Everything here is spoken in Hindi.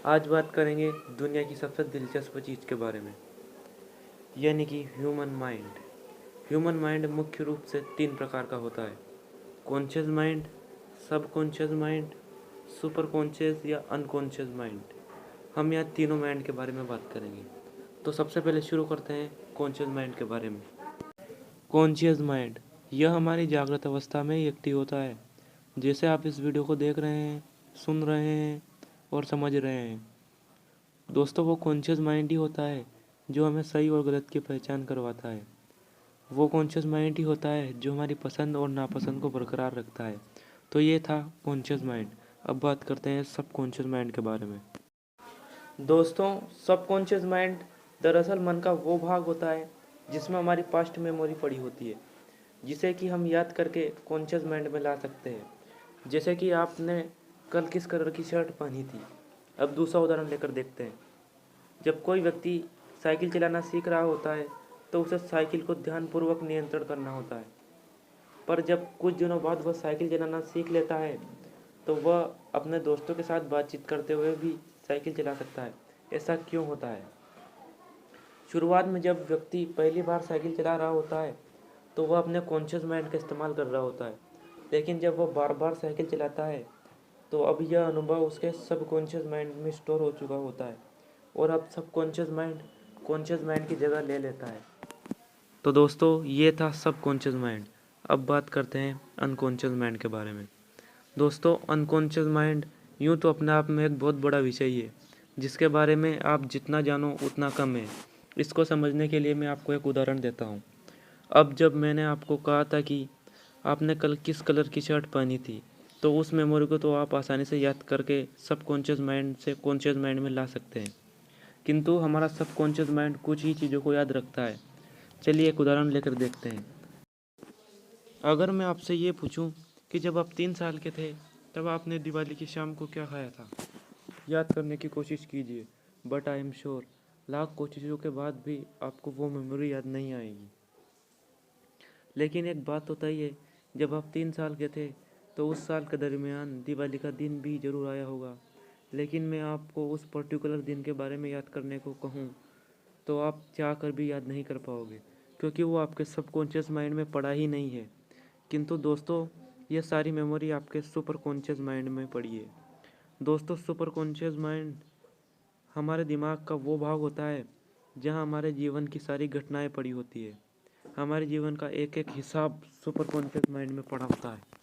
आज बात करेंगे दुनिया की सबसे दिलचस्प चीज़ के बारे में, यानी कि ह्यूमन माइंड। ह्यूमन माइंड मुख्य रूप से 3 प्रकार का होता है: कॉन्शियस माइंड, सब कॉन्शियस माइंड, सुपर कॉन्शियस या अनकॉन्शियस माइंड। हम यहाँ तीनों माइंड के बारे में बात करेंगे। तो सबसे पहले शुरू करते हैं कॉन्शियस माइंड के बारे में। कॉन्शियस माइंड यह हमारी जागृत अवस्था में ही एक्टिव होता है। जैसे आप इस वीडियो को देख रहे हैं, सुन रहे हैं और समझ रहे हैं। दोस्तों, वो कॉन्शियस माइंड ही होता है जो हमें सही और गलत की पहचान करवाता है। वो कॉन्शियस माइंड ही होता है जो हमारी पसंद और नापसंद को बरकरार रखता है। तो ये था कॉन्शियस माइंड। अब बात करते हैं सब कॉन्शियस माइंड के बारे में। दोस्तों, सब कॉन्शियस माइंड दरअसल मन का वो भाग होता है जिसमें हमारी पास्ट मेमोरी पड़ी होती है, जिसे कि हम याद करके कॉन्शियस माइंड में ला सकते हैं। जैसे कि आपने कल किस कलर की शर्ट पहनी थी। अब दूसरा उदाहरण लेकर देखते हैं। जब कोई व्यक्ति साइकिल चलाना सीख रहा होता है तो उसे साइकिल को ध्यानपूर्वक नियंत्रण करना होता है, पर जब कुछ दिनों बाद वह साइकिल चलाना सीख लेता है तो वह अपने दोस्तों के साथ बातचीत करते हुए भी साइकिल चला सकता है। ऐसा क्यों होता है? शुरुआत में जब व्यक्ति पहली बार साइकिल चला रहा होता है तो वह अपने कॉन्शियस माइंड का इस्तेमाल कर रहा होता है, लेकिन जब वह बार बार साइकिल चलाता है तो अब यह अनुभव उसके सबकॉन्शियस माइंड में स्टोर हो चुका होता है और अब सबकॉन्शियस माइंड कॉन्शियस माइंड की जगह ले लेता है। तो दोस्तों, ये था सबकॉन्शियस माइंड। अब बात करते हैं अनकॉन्शियस माइंड के बारे में। दोस्तों, अनकॉन्शियस माइंड यूँ तो अपने आप में एक बहुत बड़ा विषय ही है, जिसके बारे में आप जितना जानो उतना कम है। इसको समझने के लिए मैं आपको एक उदाहरण देता हूँ। अब जब मैंने आपको कहा था कि आपने कल किस कलर की शर्ट पहनी थी, तो उस मेमोरी को तो आप आसानी से याद करके सबकॉन्शियस माइंड से कॉन्शियस माइंड में ला सकते हैं, किंतु हमारा सबकॉन्शियस माइंड कुछ ही चीज़ों को याद रखता है। चलिए एक उदाहरण लेकर देखते हैं। अगर मैं आपसे ये पूछूं कि जब आप 3 साल के थे तब आपने दिवाली की शाम को क्या खाया था, याद करने की कोशिश कीजिए। But I am sure lakh कोशिशों के बाद भी आपको वो मेमोरी याद नहीं आएगी। लेकिन एक बात तो तय है, जब आप 3 साल के थे तो उस साल के दरमियान दिवाली का दिन भी ज़रूर आया होगा, लेकिन मैं आपको उस पर्टिकुलर दिन के बारे में याद करने को कहूँ तो आप चाह कर भी याद नहीं कर पाओगे, क्योंकि वो आपके सबकॉन्शियस माइंड में पड़ा ही नहीं है। किंतु दोस्तों, ये सारी मेमोरी आपके सुपर कॉन्शियस माइंड में पड़ी है। दोस्तों, सुपर कॉन्शियस माइंड हमारे दिमाग का वो भाग होता है जहाँ हमारे जीवन की सारी घटनाएं पड़ी होती है। हमारे जीवन का एक एक हिसाब सुपर कॉन्शियस माइंड में पड़ा होता है।